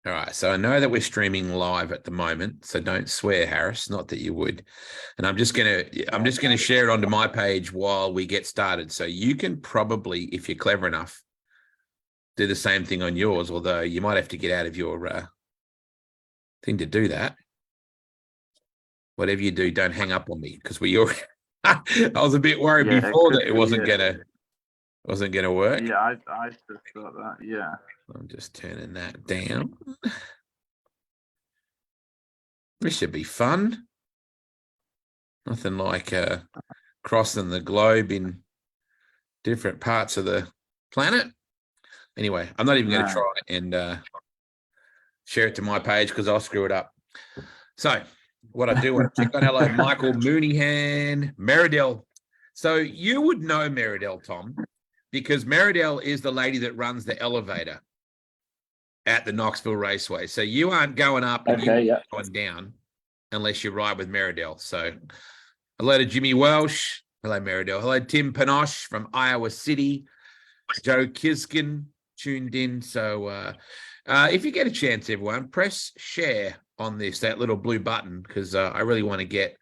All right, so I know that we're streaming live at the moment, so don't swear, Harris. Not that you would. And I'm just gonna share it onto my page while we get started. So you can probably, if you're clever enough, do the same thing on yours. Although you might have to get out of your thing to do that. Whatever you do, don't hang up on me because we already. I was a bit worried before that it wasn't gonna work. Yeah, I just thought that. Yeah. I'm just turning that down. This should be fun. Nothing like crossing the globe in different parts of the planet. Anyway, I'm not even going to try and share it to my page because I'll screw it up. So what I do want to check on, hello, Michael Mooneyhan, Meridell. So you would know Meridell, Tom, because Meridell is the lady that runs the elevator at the Knoxville Raceway. So you aren't going up and going down unless you ride with Meridell. So hello to Jimmy Welsh. Hello, Meridell. Hello, Tim Panosh from Iowa City. Joe Kiskin tuned in. So if you get a chance, everyone, press share on that little blue button, because I really want to get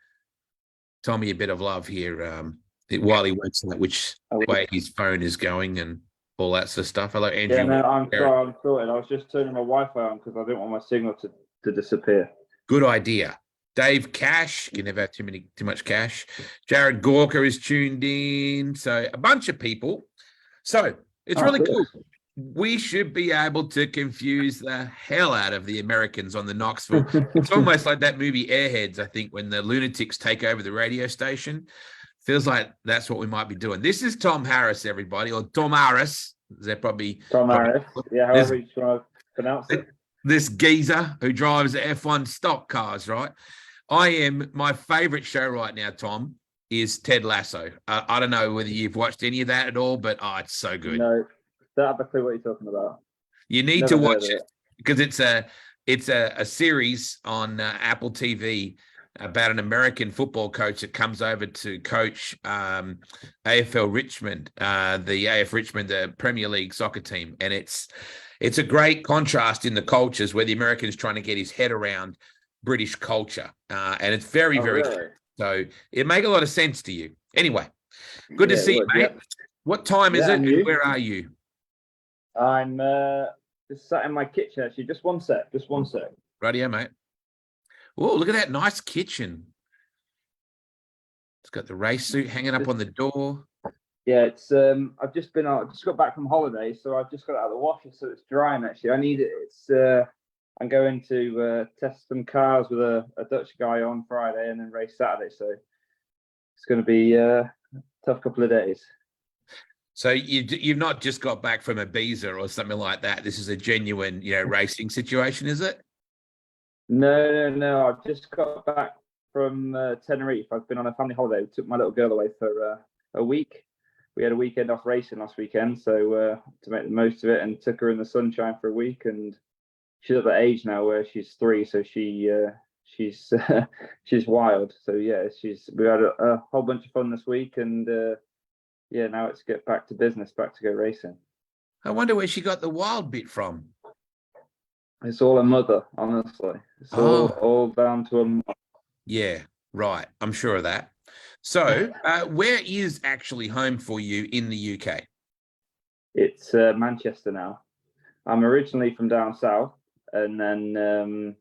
Tommy a bit of love here while he works out which way his phone is going and all that sort of stuff. Hello, Andrew. Yeah, no, I'm sorry, I'm sorted. I was just turning my Wi-Fi on because I didn't want my signal to disappear. Good idea. Dave Cash, you never have too much cash. Jared Gorka is tuned in. So a bunch of people. So it's really cool. We should be able to confuse the hell out of the Americans on the Knoxville. It's almost like that movie Airheads, I think, when the lunatics take over the radio station. Feels like that's what we might be doing. This is Tom Harris, everybody, or Tom Harris. They're probably Tom Harris. Yeah, however you try to pronounce it. This geezer who drives F1 stock cars, right? My favorite show right now, Tom, is Ted Lasso. I don't know whether you've watched any of that at all, but it's so good. No, don't have a clue what you're talking about. You need to watch it because it's a series on Apple TV about an American football coach that comes over to coach AFL Richmond, the AF Richmond, the Premier League soccer team. And it's a great contrast in the cultures where the American's trying to get his head around British culture. And it's very, very good. So it make a lot of sense to you. Anyway, good to see you, mate. Yeah. What time is it and where are you? I'm just sat in my kitchen, actually. Just one sec. Rightio, mate. Oh, look at that nice kitchen. It's got the race suit hanging up on the door. Yeah, it's I've just got back from holiday, so I've just got it out of the washer, so it's drying actually. I need it. I'm going to test some cars with a Dutch guy on Friday and then race Saturday, so it's going to be a tough couple of days. So you've not just got back from Ibiza or something like that. This is a genuine, racing situation, is it? No. I've just got back from Tenerife. I've been on a family holiday. We took my little girl away for a week. We had a weekend off racing last weekend, so to make the most of it, and took her in the sunshine for a week. And she's at that age now where she's 3, so she's she's wild. So yeah, we had a whole bunch of fun this week, and now it's get back to business, back to go racing. I wonder where she got the wild bit from. It's all her mother, honestly. It's all down to her mother. Yeah, right. I'm sure of that. So where is actually home for you in the UK? It's Manchester now. I'm originally from down south, and then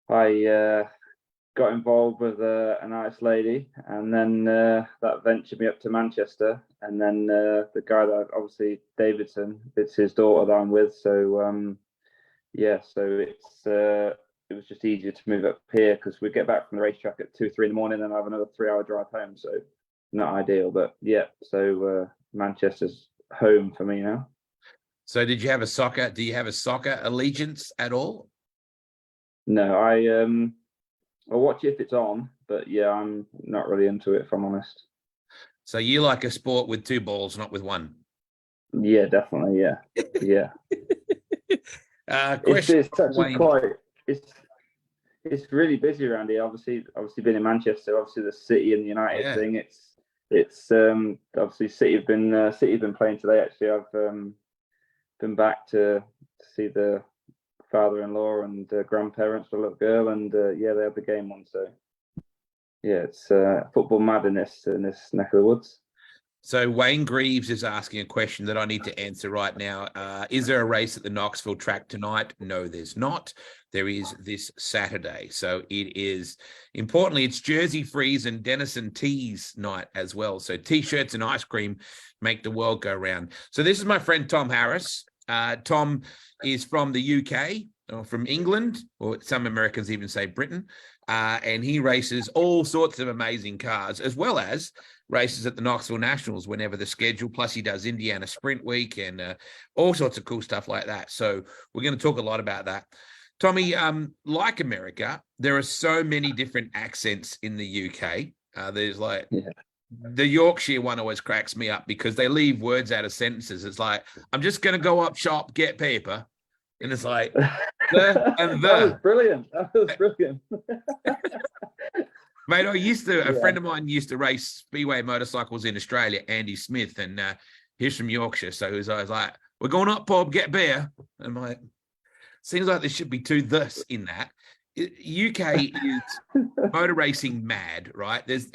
I got involved with an Irish lady, and then that ventured me up to Manchester. And then the guy that obviously Davidson, it's his daughter that I'm with. So so it was just easier to move up here because we get back from the racetrack at 2-3 in the morning, and I have another 3-hour drive home. So not ideal, but yeah. So Manchester's home for me now. So do you have a soccer allegiance at all? No, I'll watch it if it's on, but yeah, I'm not really into it, if I'm honest. So you like a sport with 2 balls, not with 1? Yeah, definitely. Yeah. Yeah. It's really busy around here. Obviously being in Manchester, obviously the city and the United thing, It's obviously City have been playing today. Actually, I've been back to see the father-in-law and grandparents for a little girl, and yeah, they had the game on. So yeah, it's football mad in this neck of the woods. So Wayne Greaves is asking a question that I need to answer right now. Is there a race at the Knoxville track tonight? No, there's not. There is this Saturday. So it is, importantly, it's Jersey Freeze and Denison Teas night as well. So T-shirts and ice cream make the world go round. So this is my friend Tom Harris. Tom is from the UK or from England, or some Americans even say Britain. And he races all sorts of amazing cars, as well as races at the Knoxville Nationals whenever the schedule. Plus, he does Indiana Sprint Week and all sorts of cool stuff like that. So we're going to talk a lot about that. Tommy, like America, there are so many different accents in the UK. There's like the Yorkshire one always cracks me up because they leave words out of sentences. It's like, I'm just going to go up shop, get paper. And it's like, the and the. That was brilliant. Mate, a friend of mine used to race speedway motorcycles in Australia, Andy Smith, and he's from Yorkshire. So he was always like, we're going up, pub, get beer. And I'm like, seems like there should be two this in that. UK is motor racing mad, right? There's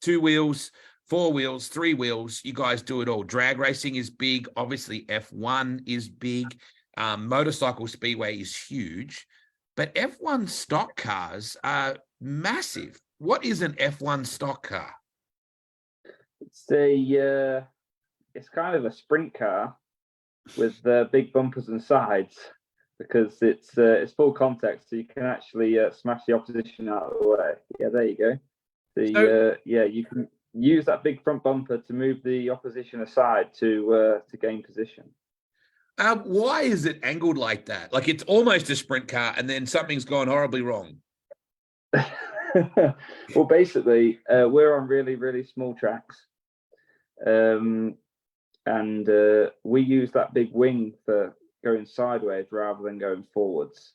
2 wheels, 4 wheels, 3 wheels. You guys do it all. Drag racing is big. Obviously, F1 is big. Motorcycle speedway is huge. But F1 stock cars are massive. What is an F1 stock car? It's it's kind of a sprint car with big bumpers and sides, because it's full contact, so you can actually smash the opposition out of the way. Yeah, there you go. You can use that big front bumper to move the opposition aside to gain position. Why is it angled like that? Like it's almost a sprint car, and then something's gone horribly wrong. Well, basically, we're on really, really small tracks, and we use that big wing for going sideways rather than going forwards.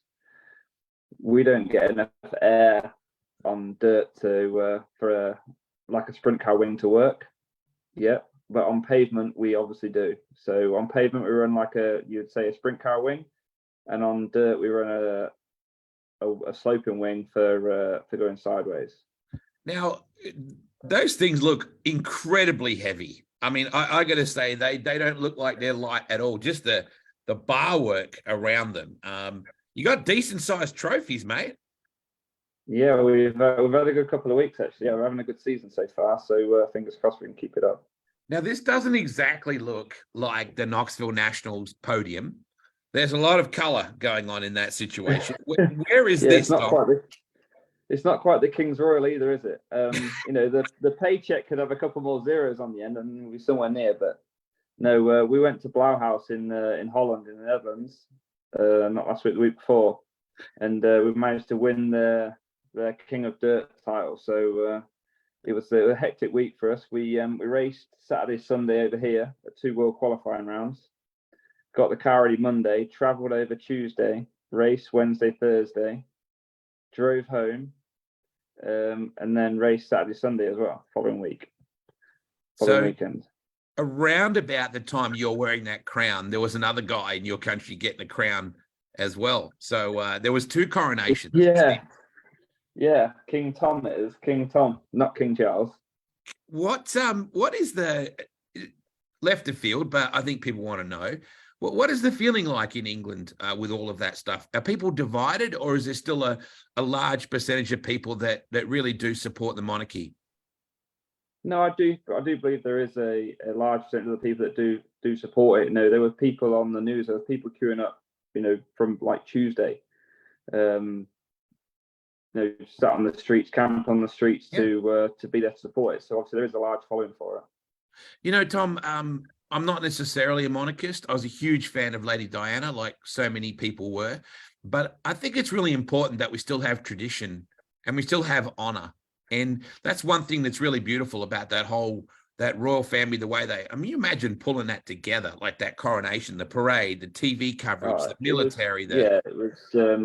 We don't get enough air on dirt for a sprint car wing to work. Yeah, but on pavement we obviously do. So on pavement we run like you'd say a sprint car wing, and on dirt we run a sloping wing for going sideways. Now, those things look incredibly heavy. I mean, I got to say they don't look like they're light at all. Just the bar work around them. You got decent sized trophies, mate. Yeah, we've had a good couple of weeks actually. Yeah, we're having a good season so far. So fingers crossed we can keep it up. Now, this doesn't exactly look like the Knoxville Nationals podium. There's a lot of colour going on in that situation. Where is this? It's not quite the King's Royal either, is it? The paycheck could have a couple more zeros on the end and we're somewhere near. But no, we went to Blauhaus in Holland, in the Netherlands, not last week, the week before, and we managed to win the King of Dirt title. So it was a hectic week for us. We raced Saturday, Sunday over here at 2 world qualifying rounds. Got the car ready Monday, travelled over Tuesday, raced Wednesday, Thursday, drove home, and then raced Saturday, Sunday as well, following weekend. Around about the time you're wearing that crown, there was another guy in your country getting a crown as well. So there was 2 coronations. Yeah, King Tom it is. King Tom, not King Charles. What is the left of field, but I think people want to know. What is the feeling like in England with all of that stuff? Are people divided, or is there still a large percentage of people that really do support the monarchy? No, I do believe there is a large percentage of the people that do support it. There were people on the news, there were people queuing up, from like Tuesday, sat on the streets, camped on the streets to be there to support it. So obviously there is a large following for it. Tom, I'm not necessarily a monarchist. I was a huge fan of Lady Diana, like so many people were. But I think it's really important that we still have tradition and we still have honor. And that's one thing that's really beautiful about that royal family, the way you imagine pulling that together, like that coronation, the parade, the TV coverage, the military. It was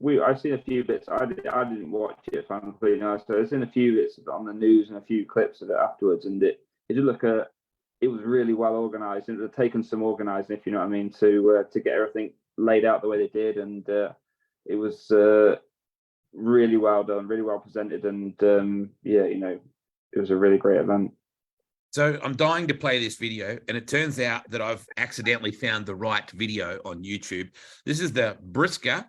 I've seen a few bits. I didn't watch it, if I'm completely honest. So I've seen a few bits on the news and a few clips of it afterwards, and it did look it was really well organized. It had taken some organizing, if you know what I mean, to get everything laid out the way they did, and it was really well done, really well presented, and yeah, it was a really great event. So I'm dying to play this video, and it turns out that I've accidentally found the right video on YouTube. This is the Brisker,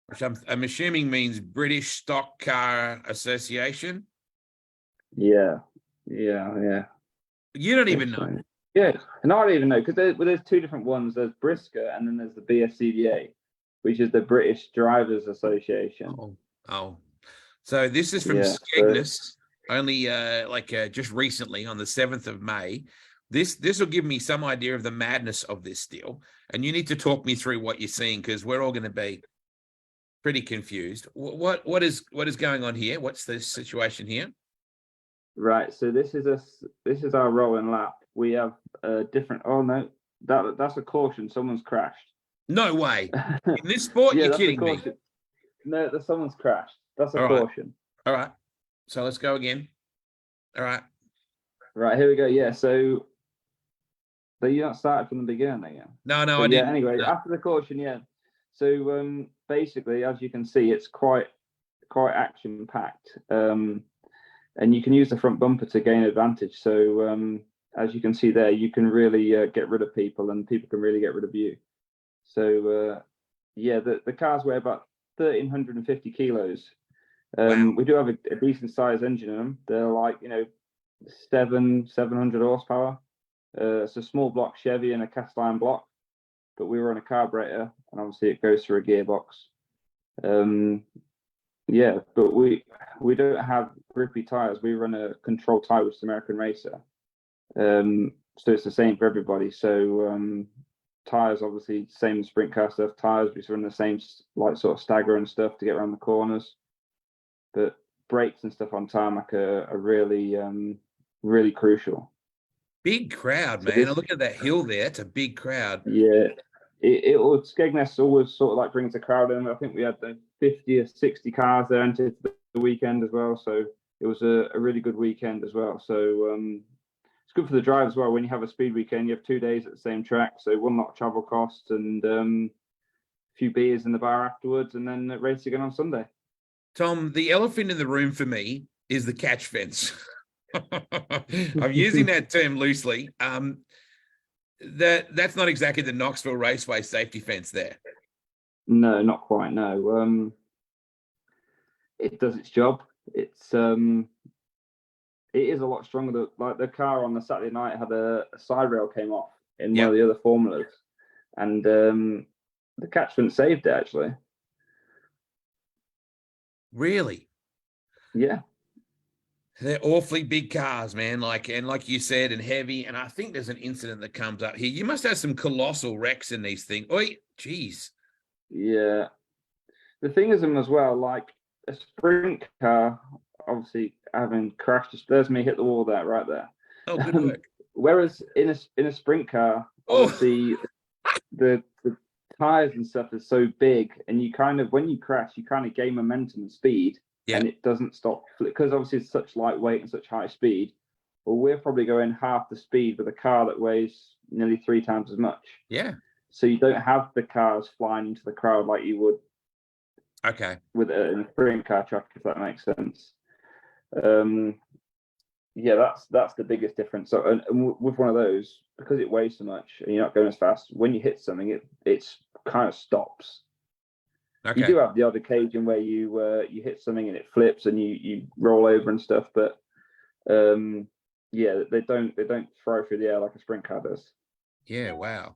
which I'm assuming means British Stock Car Association. Yeah. You don't even know. Yeah, and I don't even know, because there's two different ones. There's Brisker, and then there's the BSCDA, which is the British Drivers Association. Oh. So this is from Skegness. Only just recently on the 7th of May. This will give me some idea of the madness of this deal. And you need to talk me through what you're seeing, because we're all going to be pretty confused. What is going on here? What's the situation here? Right. So this is our rolling lap. We have a different. Oh no, that's a caution. Someone's crashed. No way. In this sport, you're kidding me. No, someone's crashed. That's a caution. All right. So let's go again. All right. Right, here we go. Yeah, so you not started from the beginning again. No, I didn't. Anyway, after the caution, yeah. So basically, as you can see, it's quite action packed. And you can use the front bumper to gain advantage. So as you can see there, you can really get rid of people, and people can really get rid of you. So yeah, the cars weigh about 1,350 kilos. Wow. We do have a decent sized engine in them. They're like 700 horsepower. It's a small block Chevy and a cast iron block, but we were on a carburetor, and obviously it goes through a gearbox. Yeah, but we don't have grippy tires. We run a control tire, which is American Racer. So it's the same for everybody. So tires, obviously same sprint car stuff. Tires, we run the same sort of stagger and stuff to get around the corners. But brakes and stuff on tarmac are really, really crucial. Big crowd, man. Look at that hill there. It's a big crowd. Yeah. Skegness always sort of like brings a crowd in. I think we had 50 or 60 cars there entered the weekend as well. So it was a really good weekend as well. So it's good for the drive as well. When you have a speed weekend, you have 2 days at the same track. So one lot of travel costs, and a few beers in the bar afterwards, and then race again on Sunday. Tom, the elephant in the room for me is the catch fence. I'm using that term loosely. That's not exactly the Knoxville Raceway safety fence there. No, not quite. No, it does its job. It is a lot stronger. Like the car on the Saturday night had a side rail came off in one of the other formulas, and the catch fence saved it actually. Really? Yeah. They're awfully big cars, man. Like you said, and heavy. And I think there's an incident that comes up here. You must have some colossal wrecks in these things. Oi, geez. Yeah. The thing is, as well, like a sprint car, obviously having crashed. There's me hit the wall there, right there. Oh, good work. Whereas in a sprint car, obviously the tires and stuff is so big, and you kind of, when you crash, you kind of gain momentum and speed, and it doesn't stop, because obviously it's such lightweight and such high speed. Well, we're probably going half the speed with a car that weighs nearly 3 times as much. Yeah. So you don't have the cars flying into the crowd like you would. Okay. With a sprint car track, if that makes sense. Yeah, that's the biggest difference. So, and with one of those, because it weighs so much and you're not going as fast, when you hit something, it's kind of stops. Okay. You do have the odd occasion where you hit something and it flips and you roll over and stuff, but yeah, they don't throw through the air like a sprint car does. Yeah, wow.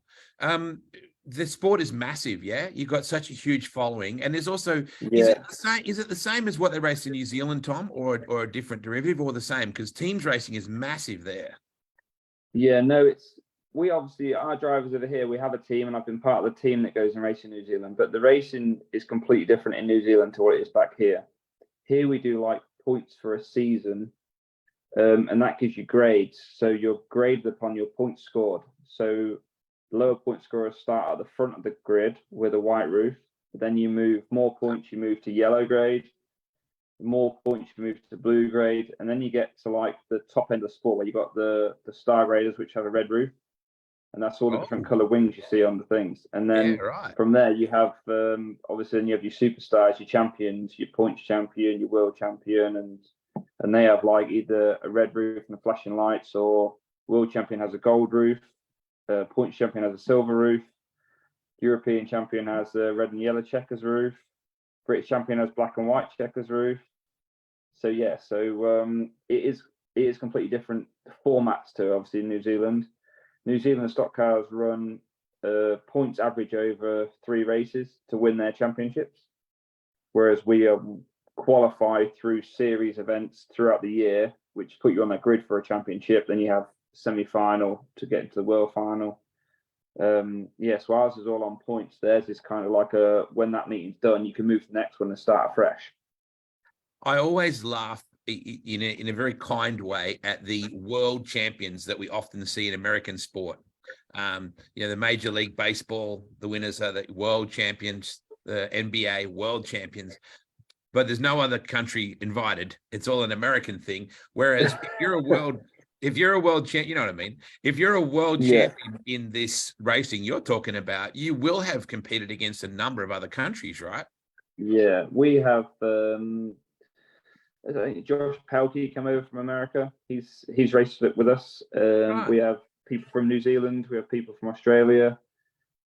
The sport is massive, yeah? You've got such a huge following. And there's also, is it the same as what they race in New Zealand, Tom, or a different derivative, or the same? Because teams racing is massive there. Yeah, no, we obviously, our drivers over here, we have a team, and I've been part of the team that goes and races in New Zealand, but the racing is completely different in New Zealand to what it is back here. Here we do like points for a season, and that gives you grades. So you're graded upon your points scored. So lower point scorers start at the front of the grid with a white roof, Then you move more points, you move to yellow grade. More points, you move to blue grade, and then you get to like the top end of the sport where you got the star graders, which have a red roof, and that's all the different color wings you see on the things. And then from there you have obviously then you have your superstars, your champions, your points champion, your world champion, and they have like either a red roof and the flashing lights, or world champion has a gold roof, points champion has a silver roof, European champion has a red and yellow checkers roof, British champion has black and white checkers roof. So yeah, it is completely different formats to obviously New Zealand. New Zealand stock cars run points average over 3 races to win their championships, whereas we qualify through series events throughout the year, which put you on a grid for a championship. Then you have semi-final to get into the world final. So ours is all on points. Theirs is kind of like when that meeting's done, you can move to the next one and start afresh. I always laugh in a very kind way at the world champions that we often see in American sport. The Major League Baseball, the winners are the world champions, the NBA world champions, but there's no other country invited. It's all an American thing. Whereas if you're a world champ, you know what I mean? If you're a world champion in this racing you're talking about, you will have competed against a number of other countries, right? Yeah, we have Josh Pelkey come over from America. He's raced it with us. Right. We have people from New Zealand. We have people from Australia.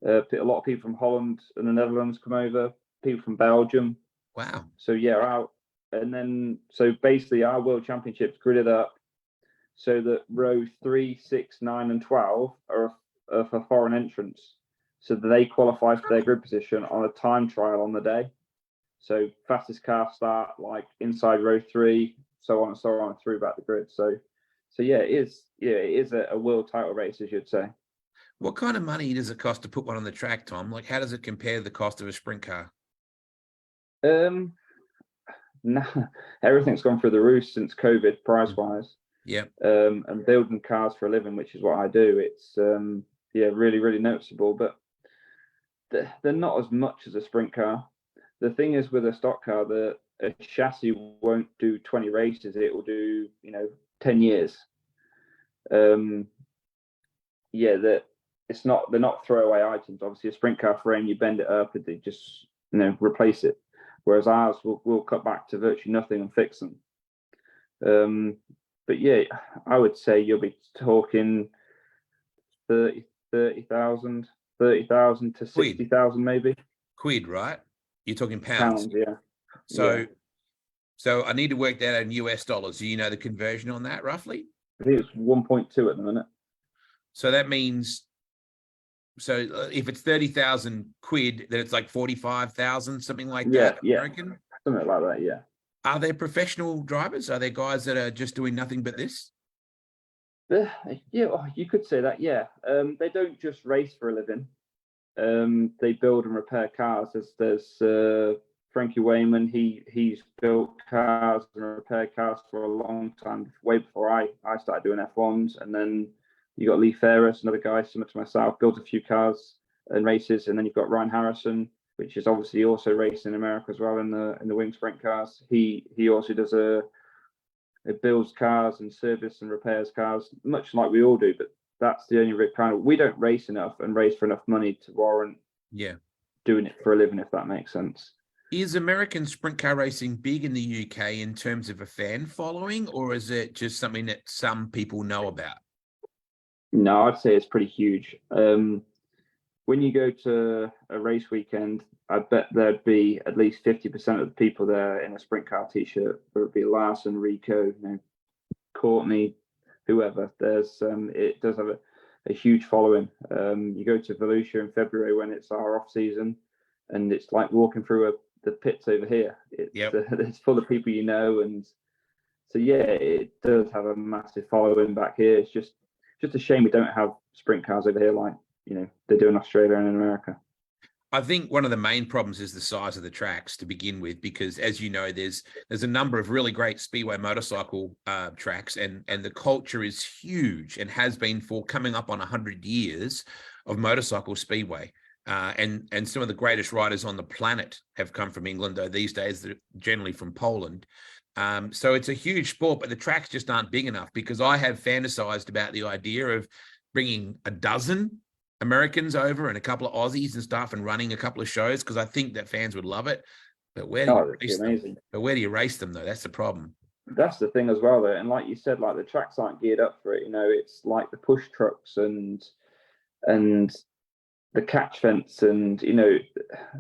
A lot of people from Holland and the Netherlands come over. People from Belgium. Wow. So yeah, basically our world championships gridded up so that row 3, 6, 9, and 12 are for foreign entrants, so that they qualify for their grid position on a time trial on the day. So fastest car start like inside row 3, so on and so on through back the grid. So yeah, it is a world title race, as you'd say. What kind of money does it cost to put one on the track, Tom? Like, how does it compare to the cost of a sprint car? Everything's gone through the roof since COVID, price-wise. Yeah. And building cars for a living, which is what I do, it's really, really noticeable. But they're not as much as a sprint car. The thing is, with a stock car, a chassis won't do 20 races. It will do 10 years. They're not throwaway items. Obviously, a sprint car frame, you bend it up and they just replace it. Whereas ours will cut back to virtually nothing and fix them. But yeah, I would say you'll be talking 30,000 to 60,000 maybe. Quid, right? You're talking pounds. Yeah. So I need to work that out in US dollars. Do you know the conversion on that roughly? I think it's 1.2 at the minute. So that means, if it's 30,000 quid, then it's like 45,000, something like that. American? Something like that. Yeah. Are there professional drivers? Are there guys that are just doing nothing but this? Yeah, you could say that. Yeah, they don't just race for a living. They build and repair cars. There's Frankie Wayman. He's built cars and repaired cars for a long time, way before I started doing F1s. And then you got Lee Ferris, another guy similar to myself, built a few cars and races. And then you've got Ryan Harrison, which is obviously also racing in America as well in the wing sprint cars. He also does it builds cars and service and repairs cars, much like we all do. But that's the only real kind of, we don't race enough and raise for enough money to warrant doing it for a living, if that makes sense. Is American sprint car racing big in the UK in terms of a fan following, or is it just something that some people know about? No, I'd say it's pretty huge. When you go to a race weekend, I bet there'd be at least 50% of the people there in a sprint car t-shirt, whether it be Larson, Rico, Courtney, whoever. It does have a huge following. You go to Volusia in February when it's our off season, and it's like walking through the pits over here. It's full of people and so it does have a massive following back here. It's just a shame we don't have sprint cars over here like they do in Australia and in America. I think one of the main problems is the size of the tracks to begin with, because as you know, there's a number of really great speedway motorcycle tracks, and the culture is huge and has been for coming up on 100 years of motorcycle speedway. and some of the greatest riders on the planet have come from England, though these days they're generally from Poland. So it's a huge sport, but the tracks just aren't big enough, because I have fantasized about the idea of bringing a dozen Americans over and a couple of Aussies and stuff and running a couple of shows, because I think that fans would love it. But where do you race them? But where do you race them, though? That's the problem. That's the thing as well, though. And like you said, like the tracks aren't geared up for it. You know, it's like the push trucks and the catch fence, and you know,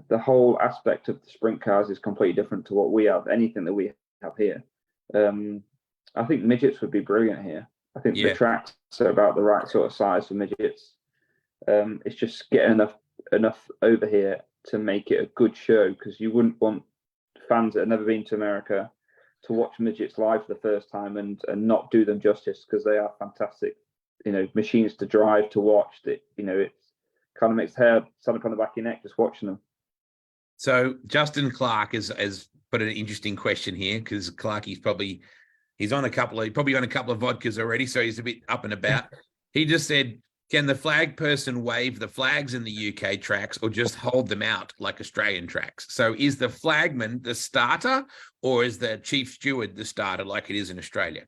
the whole aspect of the sprint cars is completely different to what we have. Anything that we have here. I think midgets would be brilliant here. I think the tracks are about the right sort of size for midgets. It's just getting enough over here to make it a good show, because you wouldn't want fans that have never been to America to watch midgets live for the first time and not do them justice, because they are fantastic, you know, machines to drive, to watch. That, you know, it kind of makes the hair stand up on the back of your neck just watching them. So Justin Clark has put an interesting question here, because Clarkie's probably on a couple of vodkas already, so he's a bit up and about. He just said, can the flag person wave the flags in the UK tracks or just hold them out like Australian tracks? So is the flagman the starter, or is the chief steward the starter like it is in Australia?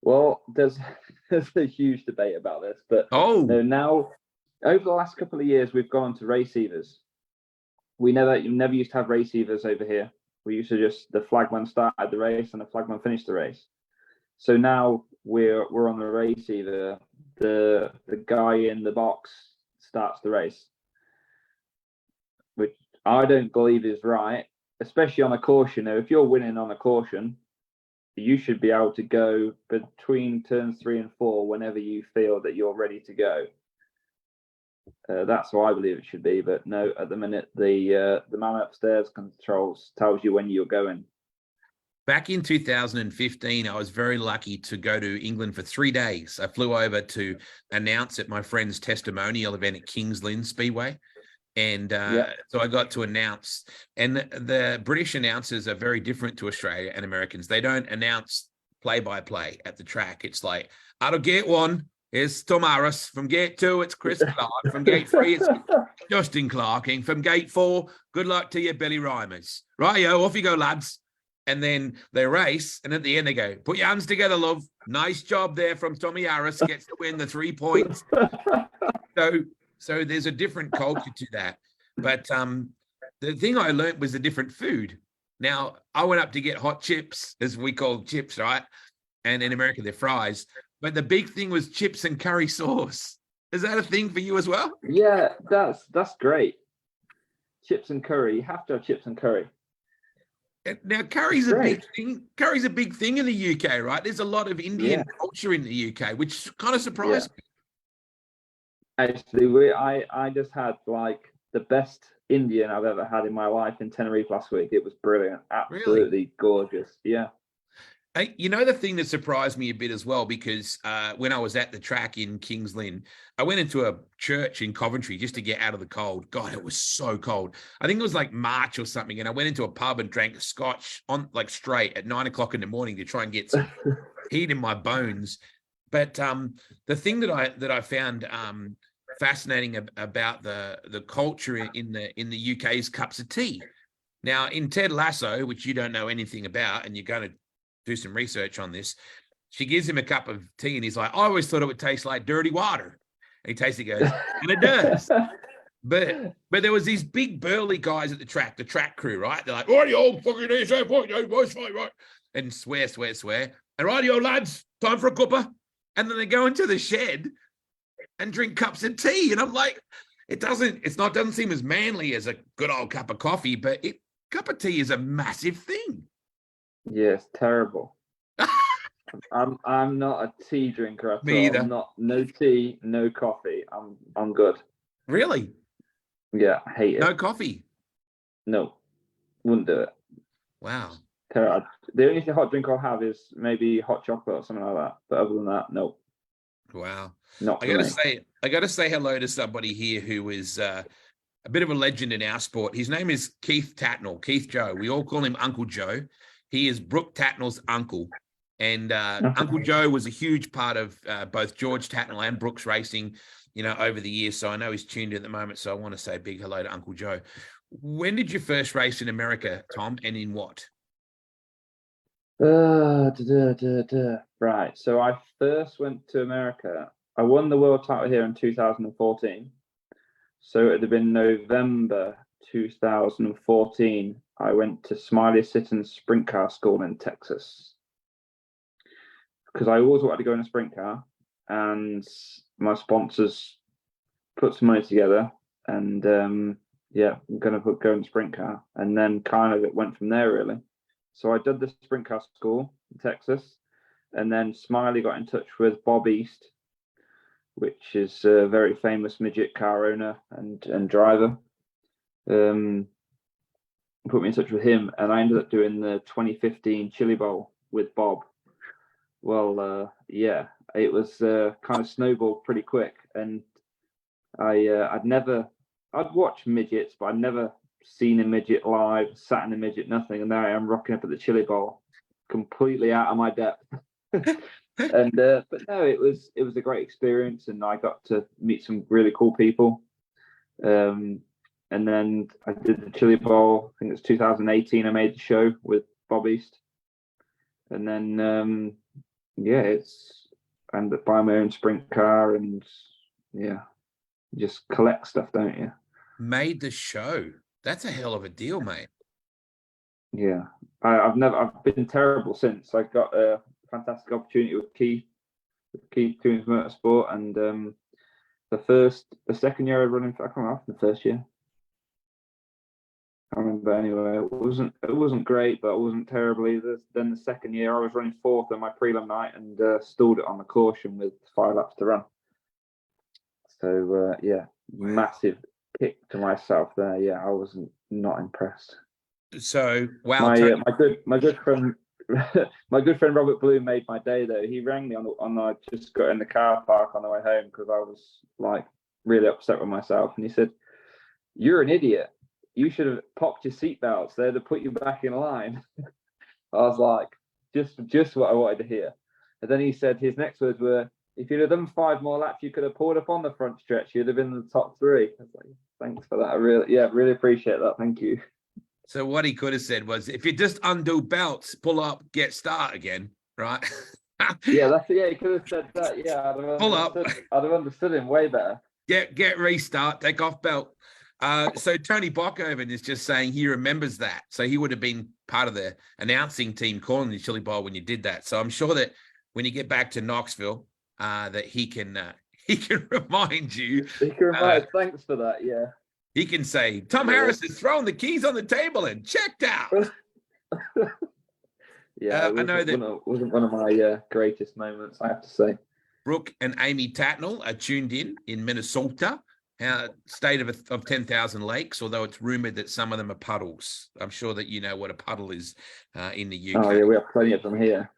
Well, there's a huge debate about this, but now over the last couple of years, we've gone to race heavers. You never used to have race heavers over here. We used to just, the flagman started the race and the flagman finished the race. So now we're on the race heaver. The guy in the box starts the race, which I don't believe is right, especially on a caution. Now, if you're winning on a caution, you should be able to go between turns 3 and 4 whenever you feel that you're ready to go. That's what I believe it should be. But no, at the minute, the man upstairs tells you when you're going. Back in 2015, I was very lucky to go to England for 3 days. I flew over to announce at my friend's testimonial event at Kings Lynn Speedway. And so I got to announce, and the British announcers are very different to Australia and Americans. They don't announce play-by-play at the track. It's like, out of gate 1, it's Tom Harris. From gate 2, it's Chris Clark. From gate 3, it's Justin Clark. And from gate 4, good luck to you, Billy Reimers. Right-yo, off you go, lads. And then they race, and at the end they go, put your hands together, love. Nice job there from Tommy Harris. Gets to win the 3 points. So there's a different culture to that. But the thing I learned was the different food. Now, I went up to get hot chips, as we call chips, right? And in America, they're fries. But the big thing was chips and curry sauce. Is that a thing for you as well? Yeah, that's great. Chips and curry. You have to have chips and curry. Now, curry's a big thing. Curry's a big thing in the UK, right? There's a lot of Indian culture in the UK, which kind of surprised me. Actually, I just had like the best Indian I've ever had in my life in Tenerife last week. It was brilliant. Absolutely gorgeous. Yeah. Hey, you know, the thing that surprised me a bit as well, because when I was at the track in Kings Lynn, I went into a church in Coventry just to get out of the cold. God, it was so cold. I think it was like March or something. And I went into a pub and drank scotch on like straight at 9 o'clock in the morning to try and get some heat in my bones. But the thing that I found fascinating about the culture in the UK is cups of tea. Now, in Ted Lasso, which you don't know anything about, and you're going to do some research on this, she gives him a cup of tea and he's like, I always thought it would taste like dirty water. And he tastes it, goes, and it does. But there was these big burly guys at the track crew, right? They're like, rightio, fucking right, and swear. And rightio, lads, time for a cuppa. And then they go into the shed and drink cups of tea. And I'm like, it doesn't seem as manly as a good old cup of coffee, but cup of tea is a massive thing. Yes, terrible. I'm not a tea drinker at Me all. either. No tea, no coffee. I'm good. Really? Yeah, I hate it. No coffee? No, wouldn't do it. Wow. Terrible. The only hot drink I'll have is maybe hot chocolate or something like that. But other than that, no. Wow. Not. I gotta say hello to somebody here who is a bit of a legend in our sport. His name is Keith Tatnall, Keith Joe. We all call him Uncle Joe. He is Brooke Tatnall's uncle. And Uncle Joe was a huge part of both George Tatnall and Brooks Racing. over the years. So I know he's tuned in at the moment. So I want to say a big hello to Uncle Joe. When did you first race in America, Tom, and in what? Right. So I first went to America. I won the world title here in 2014. So it would have been November 2014. I went to Smiley Sitton's sprint car school in Texas because I always wanted to go in a sprint car, and my sponsors put some money together, and I'm going to go in sprint car, and then kind of it went from there really. So I did the sprint car school in Texas, and then Smiley got in touch with Bob East, which is a very famous midget car owner and driver. Put me in touch with him, and I ended up doing the 2015 Chili Bowl with Bob. Well, it was kind of snowballed pretty quick, and I'd watched midgets, but I'd never seen a midget live, sat in a midget, nothing, and there I am rocking up at the Chili Bowl, completely out of my depth. And but no, it was a great experience, and I got to meet some really cool people. And then I did the Chili Bowl. I think it was 2018. I made the show with Bob East, and then I ended up buying my own sprint car, and just collect stuff, don't you? Made the show. That's a hell of a deal, mate. Yeah, I've been terrible since. I got a fantastic opportunity with Keith Coons Motorsport, and the second year I was running, I can't remember the first year. I remember anyway. It wasn't great, but it wasn't terrible either. Then the second year I was running fourth on my prelim night and stalled it on the caution with 5 laps to run. So massive kick to myself there. Yeah, I was not impressed. So wow, my good friend Robert Bloom made my day though. He rang me on I just got in the car park on the way home because I was like really upset with myself, and he said, "You're an idiot. You should have popped your seatbelts there to put you back in line." I was like, just what I wanted to hear. And then he said his next words were, "If you'd have done 5 more laps, you could have pulled up on the front stretch. You'd have been in the top 3. I was like, "Thanks for that. I really appreciate that. Thank you." So what he could have said was, if you just undo belts, pull up, get start again, right? Yeah, he could have said that. Yeah, I'd have understood him way better. Get restart, take off belt. So Tony Bockoven is just saying he remembers that. So he would have been part of the announcing team calling the Chili Bowl when you did that. So I'm sure that when you get back to Knoxville, that he can remind you. He can remind. Thanks for that. Yeah. He can say, Tom Harris has thrown the keys on the table and checked out. I know that wasn't one of my greatest moments, I have to say. Brooke and Amy Tatnell are tuned in Minnesota, state of 10,000 lakes, although it's rumored that some of them are puddles. I'm sure that you know what a puddle is in the UK. Oh, yeah, we have plenty of them here.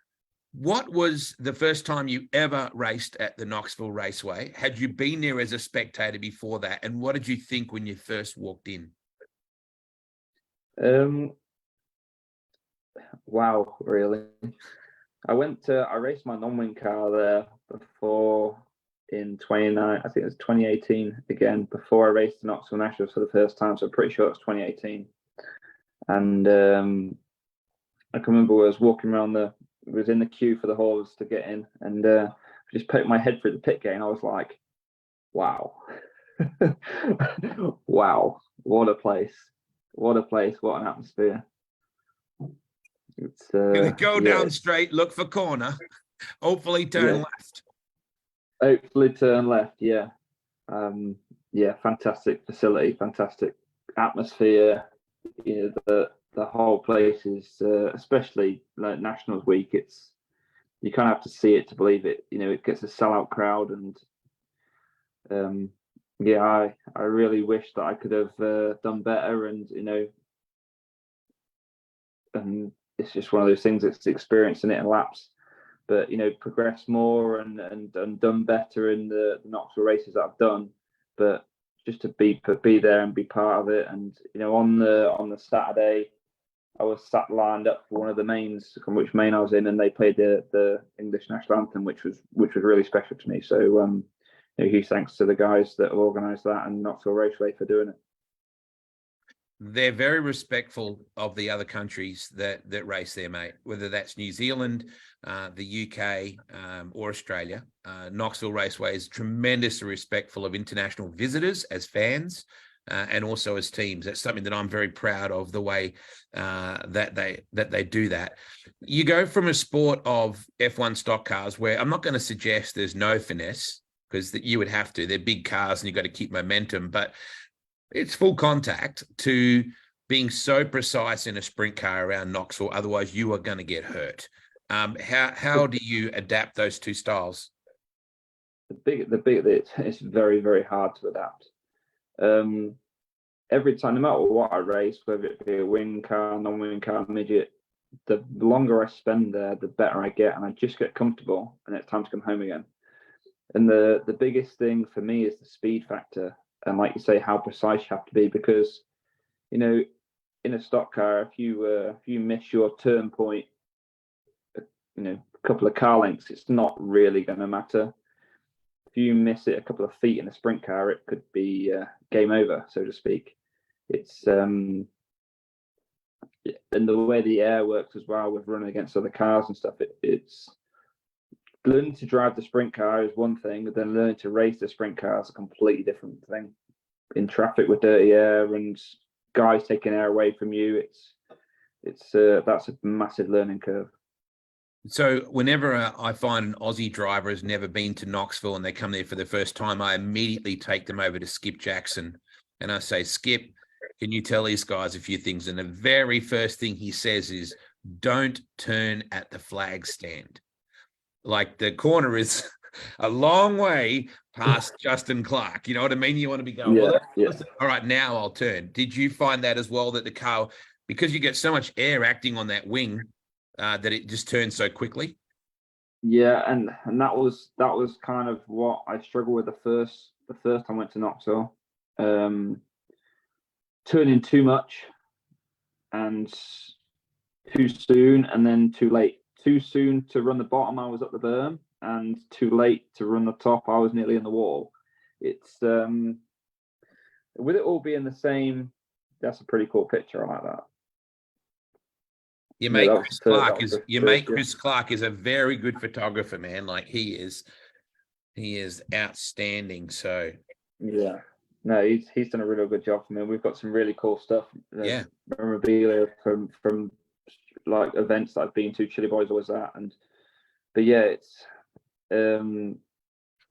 What was the first time you ever raced at the Knoxville Raceway? Had you been there as a spectator before that? And what did you think when you first walked in? Wow, really. I raced my non-wing car there before in 2018 again, before I raced the Knoxville Nationals for the first time. So I'm pretty sure it was 2018. And I can remember I was walking around was in the queue for the halls to get in, and just poked my head through the pit gate, and I was like, wow. Wow, what a place, what an atmosphere. It's go down straight, look for corner, hopefully turn left. Hopefully turn left, yeah. Fantastic facility, fantastic atmosphere. You know, the whole place is, especially like Nationals week, you kind of have to see it to believe it. You know, it gets a sellout crowd, and I really wish that I could have done better, and and it's just one of those things. It's experiencing it in laps, but progress more and done better in the Knoxville races that I've done. But just to be there and be part of it, and on the Saturday, I was sat lined up for one of the mains, from which main I was in, and they played the English national anthem, which was really special to me. So huge thanks to the guys that organised that and Knoxville Raceway for doing it. They're very respectful of the other countries that race there, mate, whether that's New Zealand, the UK, or Australia. Knoxville Raceway is tremendously respectful of international visitors as fans and also as teams. That's something that I'm very proud of, the way that they do that. You go from a sport of F1 stock cars where I'm not going to suggest there's no finesse, because you would have to. They're big cars and you've got to keep momentum, but it's full contact, to being so precise in a sprint car around Knoxville. Otherwise, you are going to get hurt. How do you adapt those two styles? It's very, very hard to adapt. Every time, no matter what I race, whether it be a wing car, non-wing car, midget, the longer I spend there, the better I get, and I just get comfortable, and it's time to come home again. And the biggest thing for me is the speed factor. And like you say, how precise you have to be, because, in a stock car, if you miss your turn point, a couple of car lengths, it's not really going to matter. If you miss it a couple of feet in a sprint car, it could be game over, so to speak. It's and the way the air works as well with running against other cars and stuff. It's learning to drive the sprint car is one thing, but then learning to race the sprint car is a completely different thing. In traffic with dirty air and guys taking air away from you, that's a massive learning curve. So whenever I find an Aussie driver has never been to Knoxville and they come there for the first time, I immediately take them over to Skip Jackson and I say, Skip, can you tell these guys a few things? And the very first thing he says is, don't turn at the flag stand. Like, the corner is a long way past Justin Clark. You know what I mean? You want to be going, all right, now I'll turn. Did you find that as well, that the car, because you get so much air acting on that wing, that it just turns so quickly? Yeah, and that was kind of what I struggled with the first time I went to Knoxville. Turning too much and too soon, and then too late. Too soon to run the bottom, I was up the berm, and too late to run the top, I was nearly in the wall. It's with it all being the same, that's a pretty cool picture. I like that. Your mate Chris Clark is a very good photographer, man. Like, he is outstanding. So yeah, no, he's done a really good job for me. We've got some really cool stuff. Memorabilia from like events that I've been to. Chili Boys was that, but yeah, it's the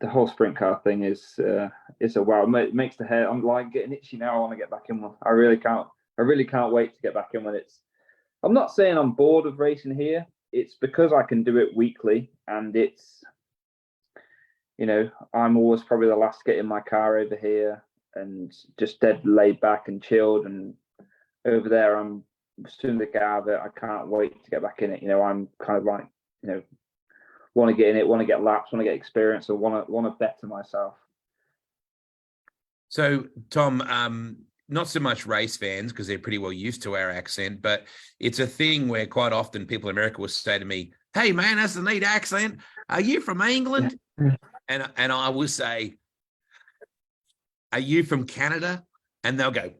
whole sprint car thing is a wow. It makes the hair. I'm like getting itchy now. I want to get back in one. I really can't wait to get back in one. I'm not saying I'm bored of racing here. It's because I can do it weekly, and it's, I'm always probably the last to get in my car over here and just dead laid back and chilled. And over there, I'm soon to get out of it. I can't wait to get back in it. I'm kind of like, want to get in it, want to get laps, want to get experience, or want to better myself. So, Tom, not so much race fans, because they're pretty well used to our accent, but it's a thing where quite often people in America will say to me, "Hey man, that's a neat accent. Are you from England?" And I will say, "Are you from Canada?" And they'll go,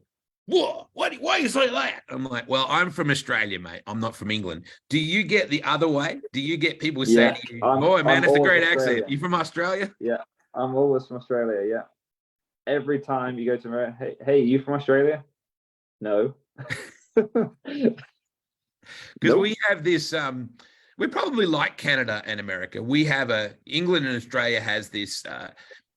"What? Why you say that?" I'm like, "Well, I'm from Australia, mate. I'm not from England." Do you get the other way? Do you get people saying to you, "Boy, man, it's a great accent. You from Australia?" Yeah, I'm always from Australia. Yeah. Every time you go to America, hey, you from Australia? No. Because we have this, we probably like Canada and America. We have England and Australia has this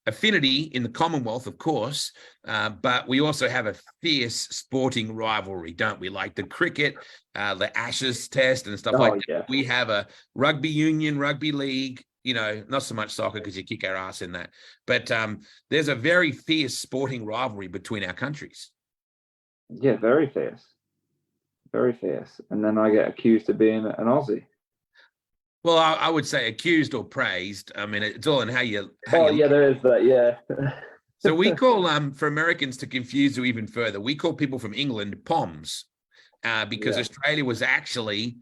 affinity in the Commonwealth, of course, but we also have a fierce sporting rivalry, don't we? Like the cricket, the Ashes test and stuff like that. We have a rugby union, rugby league, not so much soccer because you kick our ass in that. But there's a very fierce sporting rivalry between our countries. Yeah, very fierce. Very fierce. And then I get accused of being an Aussie. Well, I would say accused or praised. I mean, it's all in how you there is that, yeah. So we call, for Americans to confuse you even further, we call people from England POMs, because Australia was actually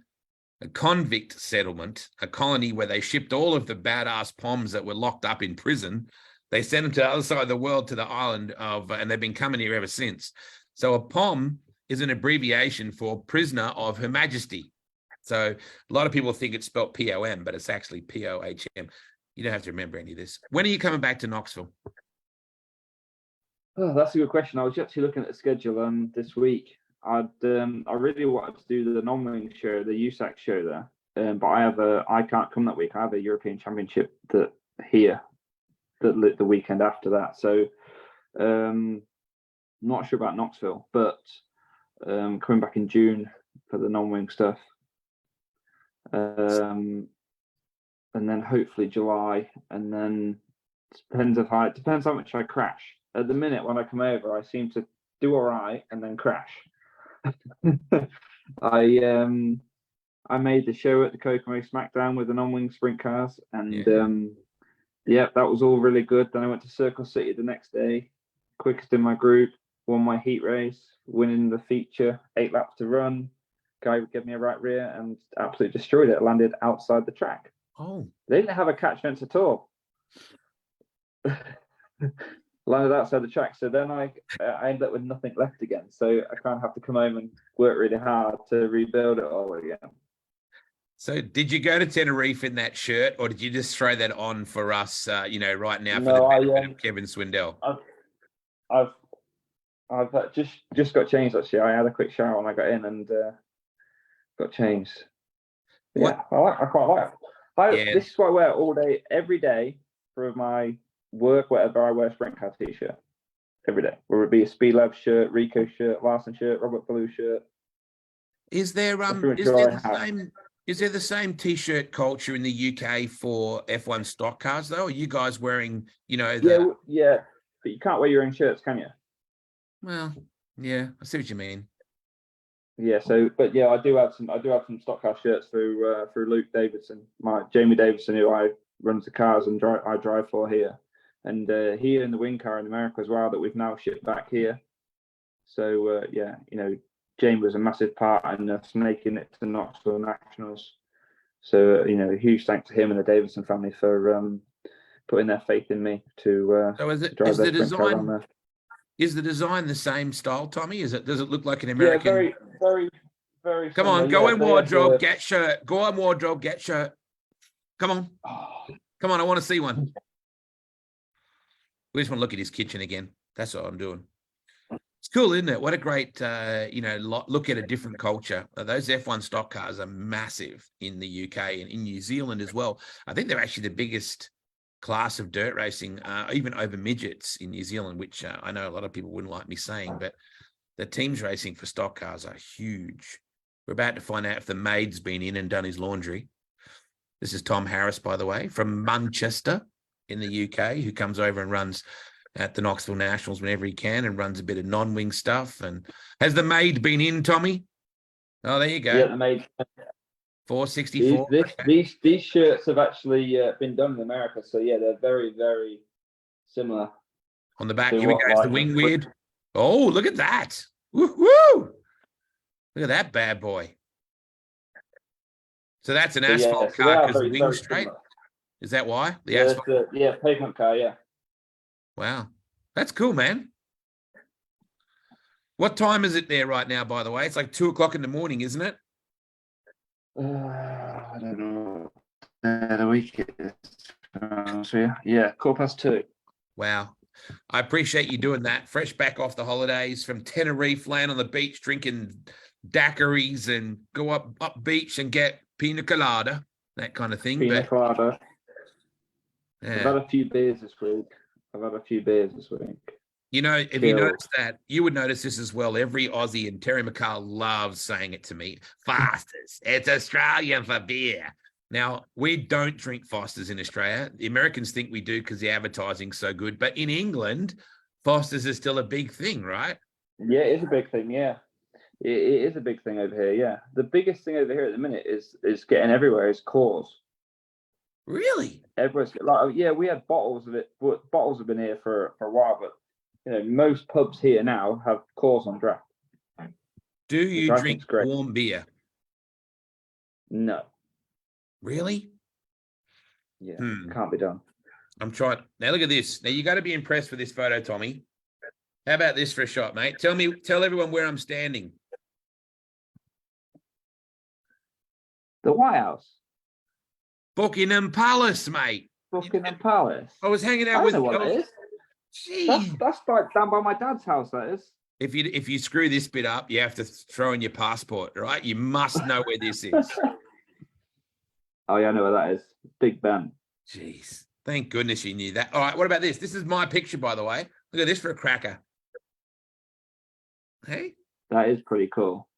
a convict settlement, a colony where they shipped all of the badass POMs that were locked up in prison. They sent them to the other side of the world, to the island of, and they've been coming here ever since. So a POM is an abbreviation for Prisoner of Her Majesty. So a lot of people think it's spelled POM, but it's actually POHM. You don't have to remember any of this. When are you coming back to Knoxville? Oh, that's a good question. I was actually looking at the schedule this week. I really wanted to do the non-wing show, the USAC show there, but I can't come that week. I have a European Championship the weekend after that. So not sure about Knoxville, but coming back in June for the non-wing stuff. And then hopefully July, and then depends how much I crash. At the minute when I come over, I seem to do all right and then crash. I made the show at the Kokomo Smackdown with the non-wing sprint cars, and that was all really good. Then I went to Circle City the next day, quickest in my group, won my heat race, winning the feature, 8 laps to run. Guy gave me a right rear and absolutely destroyed it. Landed outside the track. Oh, they didn't have a catch fence at all. Landed outside the track. So then I ended up with nothing left again. So I kind of have to come home and work really hard to rebuild it all again. So did you go to Tenerife in that shirt, or did you just throw that on for us, right now for No, the benefit of Kevin Swindell? I've just got changed actually. I had a quick shower when I got in and got changed. Yeah, I quite like it. This is what I wear all day, every day for my work, whatever. I wear a sprint car t-shirt every day, whether it be a Speed Lab shirt, Rico shirt, Larson shirt, Robert Ballou shirt. Is there the same t-shirt culture in the UK for F1 stock cars though? Are you guys wearing, yeah, but you can't wear your own shirts, can you? Well, yeah, I see what you mean. Yeah, but I do have some stock car shirts through Luke Davidson, Jamie Davidson, who I runs the cars and I drive for here, and here in the wing car in America as well that we've now shipped back here. So Jamie was a massive part in us making it to Knoxville Nationals. So huge thanks to him and the Davidson family for putting their faith in me to drive their sprint car around there. Is the design the same style, Tommy? Does it look like an American? Yeah, very, very, very. Come on, go in wardrobe, get shirt. Go on wardrobe, get shirt. Come on, come on. I want to see one. We just want to look at his kitchen again. That's what I'm doing. It's cool, isn't it? What a great, look at a different culture. Those F1 stock cars are massive in the UK and in New Zealand as well. I think they're actually the biggest class of dirt racing, even over midgets in New Zealand, which I know a lot of people wouldn't like me saying, but the teams racing for stock cars are huge. We're about to find out if the maid's been in and done his laundry. This is Tom Harris, by the way, from Manchester in the UK, who comes over and runs at the Knoxville Nationals whenever he can and runs a bit of non-wing stuff. And has the maid been in, Tommy? Oh, there you go. Yeah, the maid. 464. These shirts have actually been done in America, so yeah, they're very, very similar. On the back, here we go. It's the wing weird. Oh, look at that! Woo-hoo! Look at that bad boy. So that's an asphalt car because the wing's straight. Similar. Is that why the asphalt? Pavement car. Yeah. Wow, that's cool, man. What time is it there right now? By the way, it's like 2:00 in the morning, isn't it? I don't know. The week is. Yeah, 2:15. Wow. I appreciate you doing that. Fresh back off the holidays from Tenerife, laying on the beach, drinking daiquiris and go up beach and get pina colada, that kind of thing. Pina colada. Yeah. I've had a few beers this week. If you notice that, you would notice this as well. Every Aussie, and Terry McCall loves saying it to me, Foster's. It's Australian for beer. Now, we don't drink Foster's in Australia. The Americans think we do because the advertising's so good. But in England, Foster's is still a big thing, right? Yeah, it is a big thing, yeah. It is a big thing over here, yeah. The biggest thing over here at the minute is getting everywhere is Coors. Really? Everyone's we had bottles of it. Bottles have been here for a while, but most pubs here now have Coors on draft. Do you drink warm beer? No. Really? Yeah, can't be done. I'm trying. Now look at this. Now you got to be impressed with this photo, Tommy. How about this for a shot, mate? Tell everyone where I'm standing. The White House. Buckingham Palace, mate. Buckingham Palace. I was hanging I out don't with. know what it is. Gee. That's like down by my dad's house. That is. If you screw this bit up, you have to throw in your passport, right? You must know where this is. Oh yeah, I know where that is. Big Ben. Jeez. Thank goodness you knew that. All right, what about this? This is my picture, by the way. Look at this for a cracker. Hey? That is pretty cool.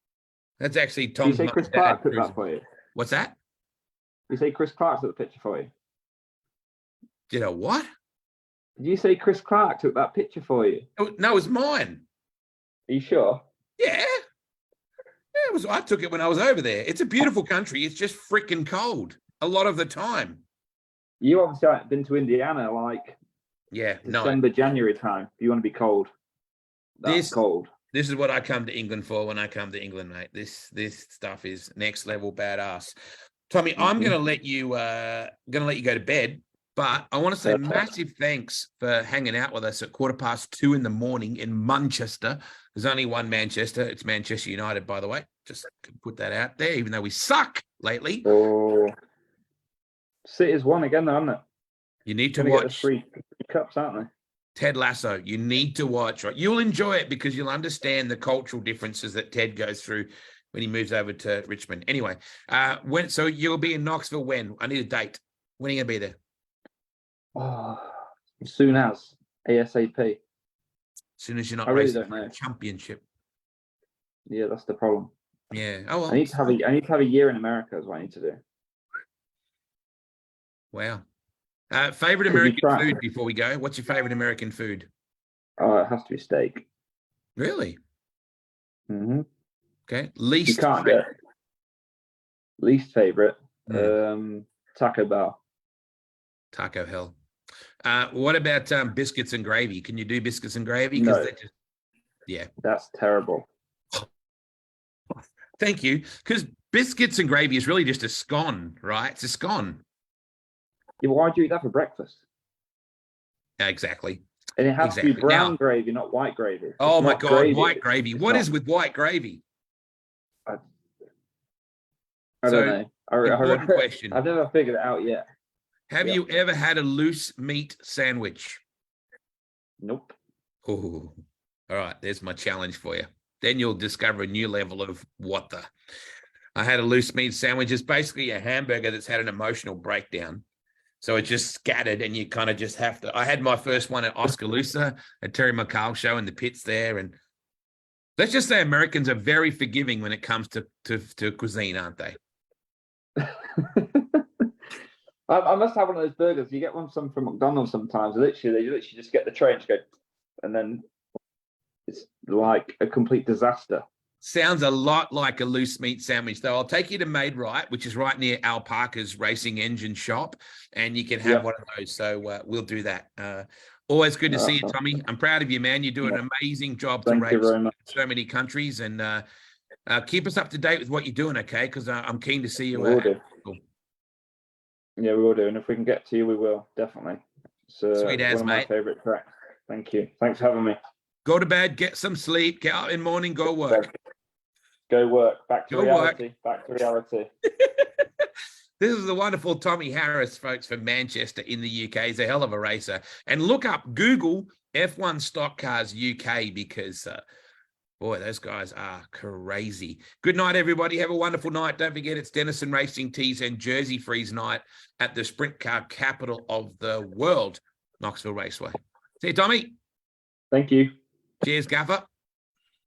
That's actually Did Tom's you say mum Chris and dad Clark took cruising. that for you? What's that? Did you say Chris Clark took the picture for you? Did a what? Did you say Chris Clark took that picture for you? Oh, no, it's mine. Are you sure? Yeah. It was. I took it when I was over there. It's a beautiful country. It's just freaking cold a lot of the time. You obviously haven't been to Indiana like Yeah, December, January time. You want to be cold. That's cold. This is what I come to England for when I come to England, mate. This stuff is next level badass. Tommy, I'm gonna let you go to bed, but I want to say massive thanks for hanging out with us at 2:15 in the morning in Manchester. There's only one Manchester. It's Manchester United, by the way. Just put that out there, even though we suck lately. Oh, City's won again, though, haven't it? You need to Get the watch three cups, aren't they? Ted Lasso. You need to watch, right? You'll enjoy it because you'll understand the cultural differences that Ted goes through when he moves over to Richmond. Anyway, so you'll be in Knoxville when? I need a date. When are you gonna be there? Oh, as soon as ASAP. As soon as you're not I really racing don't for know. a championship. Yeah, that's the problem. Yeah. Oh well. I need to have a year in America is what I need to do. Wow. Favorite American food before we go? What's your favorite American food? Oh, it has to be steak. Really? Mm-hmm. Okay. You can't get least favorite. Taco Bell. Taco hell. What about biscuits and gravy? Can you do biscuits and gravy? No. Yeah. That's terrible. Thank you. Because biscuits and gravy is really just a scone, right? It's a scone. Yeah, why do you eat that for breakfast? Exactly. And it has to be brown gravy, not white gravy. Oh my God, white gravy. What is with white gravy? I don't know. Important question. I've never figured it out yet. Have you ever had a loose meat sandwich? Nope. Oh, all right. There's my challenge for you. Then you'll discover a new level of what the. I had a loose meat sandwich. It's basically a hamburger that's had an emotional breakdown. So it just scattered and you kind of just have to. I had my first one at Oskaloosa at Terry McCall show in the pits there. And let's just say Americans are very forgiving when it comes to cuisine, aren't they? I must have one of those burgers. You get some from McDonald's sometimes. They literally just get the tray and just go, and then it's like a complete disaster. Sounds a lot like a loose meat sandwich, though. I'll take you to Made Right, which is right near Al Parker's racing engine shop, and you can have one of those. So we'll do that. Always good to see you, Tommy. I'm proud of you, man. You do an amazing job to race in so many countries, and keep us up to date with what you're doing, okay? Because I'm keen to see you. We will do. Yeah, we will do. And if we can get to you, we will, definitely. It's sweet as, one of my favorite tracks. Thank you. Thanks for having me. Go to bed, get some sleep, get up in the morning, go work. Go work. Back to reality. Back to reality. This is the wonderful Tommy Harris, folks, from Manchester in the UK. He's a hell of a racer. And look up, Google F1 Stock Cars UK because, boy, those guys are crazy. Good night, everybody. Have a wonderful night. Don't forget, it's Denison Racing Tees and Jersey Freeze night at the sprint car capital of the world, Knoxville Raceway. See you, Tommy. Thank you. Cheers, Gaffer.